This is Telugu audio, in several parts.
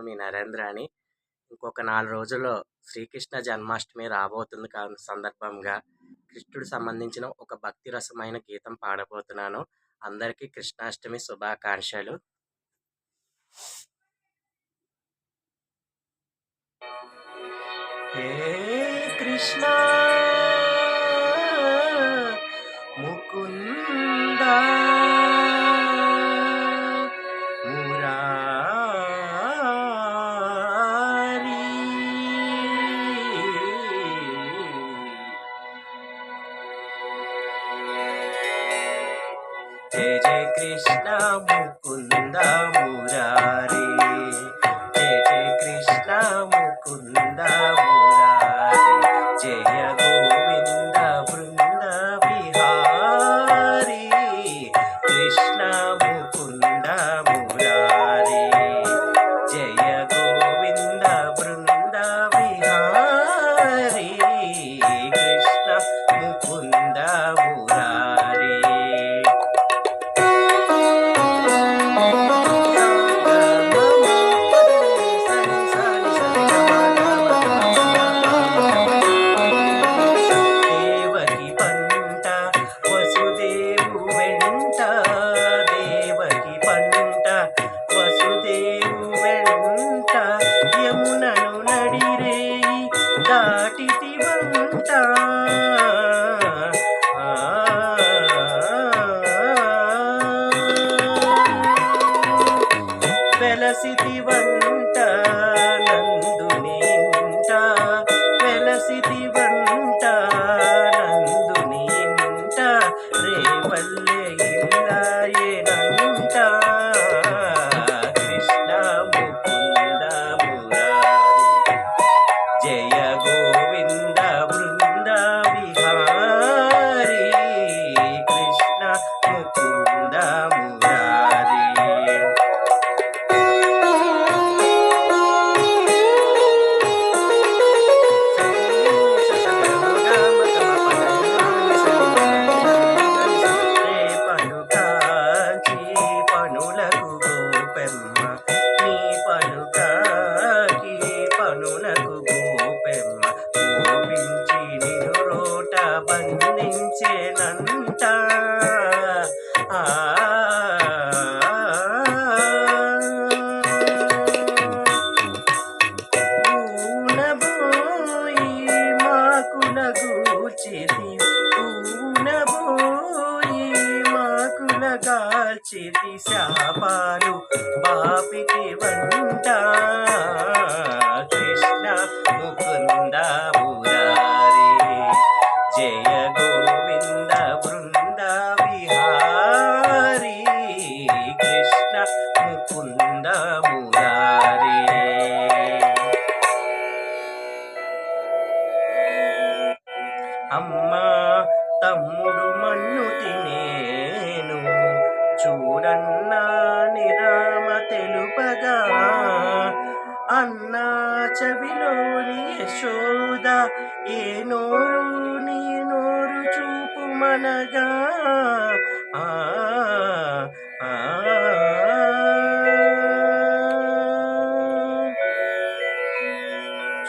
మీ నరేంద్ర అని. ఇంకొక 4 రోజుల్లో శ్రీకృష్ణ జన్మాష్టమి రాబోతుంది సందర్భంగా కృష్ణుడు సంబంధించిన ఒక భక్తి రసమైన గీతం పాడబోతున్నాను. అందరికీ కృష్ణాష్టమి శుభాకాంక్షలు. హే కృష్ణ ముకుంద మురారి, జయ జయ కృష్ణ ముకుంద మురారి, జయ జయ కృష్ణ ముకుంద మురారి, జయ గోవింద బృంద విహారీ, కృష్ణ ముకుంద మురారి, జయ గోవింద బృంద విహారీ, కృష్ణ ముకుంద మురారి. వెలసితివంట నందునింట, వెలసితివంట నందునింట, రేవల్లె ఇల్లాయెనంట, కృష్ణ ముకుంద మురారి, జయ గోవింద బృంద విహారీ, కృష్ణ ముకుంద మురారి. బంధించేనంట ఊనబోయి మాకుల గూర్చితి, ఊనబోయి మాకుల గాల్చితి, శాపాలు బాపితి వంట, కృష్ణ ముకుంద మురారి, జయ గోవింద బృంద విహారీ, కృష్ణ ముకుంద మురారి. అమ్మా తమ్ముడు మన్ను తినేను చూడన్నా నిరామ తెలుపగా, అన్నా చెవిలోని యశోద ఏ నోరు నీ నోరు చూపు మనగా,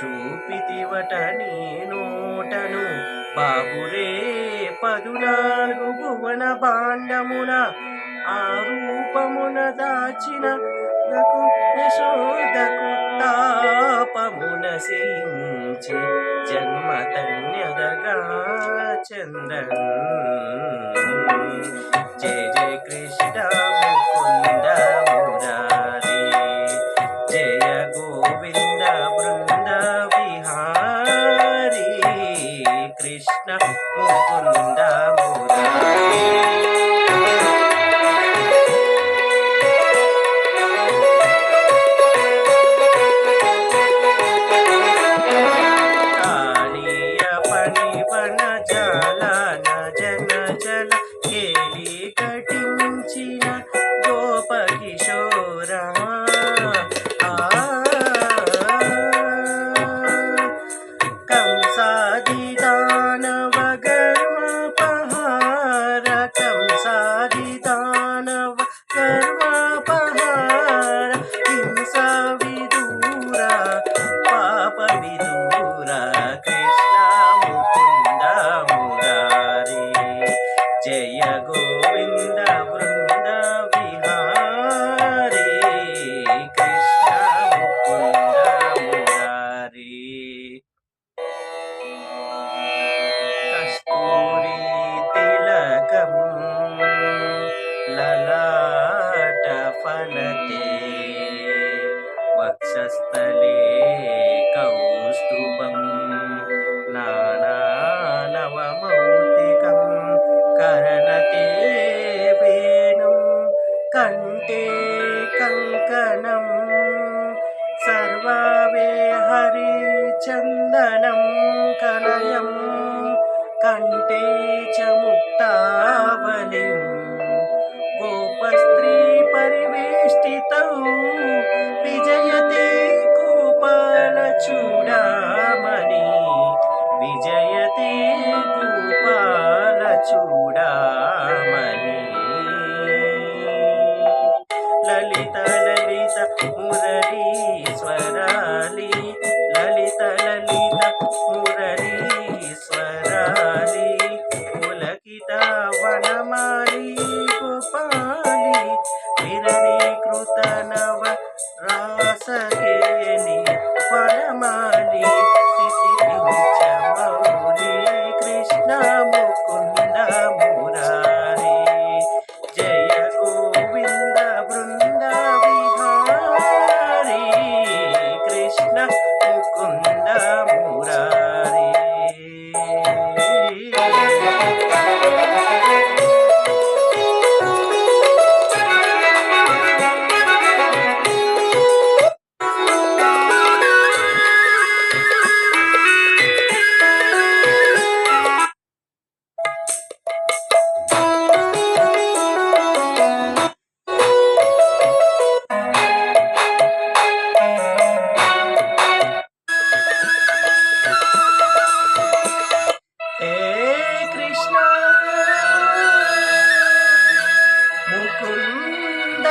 చూపితివట నీ నోటను బాబురే 14 భువన భాండమున, ఆ రూపమున దాచిన యశోదకు తాపమున సించి జన్మ ధన్యదగా చంద్రన్. జయ జయ కృష్ణ ముకుంద మురారి, జయ గోవింద బృంద విహారీ, కృష్ణ ముకుంద మురారి. జల కేలి కటించిన గోపకిషోర కరవావే హరి చందనం కలయం కంఠే చ ముక్తావళిం గోపస్త్రీ పరివేష్టితౌ విజయతే గోపాలచూడామణి విజయతే గోపాలచూడామణి లలిత లలిత మురళీశ్వరాలి లలిత లలిత మురళీశ్వరాలి పులకిత వనమాలి గోపాలి విరళీకృత నవ రాసకేని వనమాలి స్థితించ మౌలి కృష్ణ ముకుంద మురారి జయ గోవింద బృంద విహారీ కృష్ణ ముకుంద మురారి హే కృష్ణ ముకుంద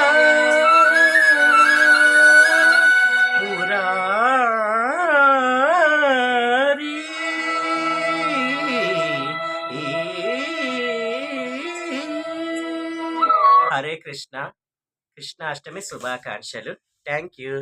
మురారి హరే కృష్ణ కృష్ణాష్టమి శుభాకాంక్షలు. Thank you.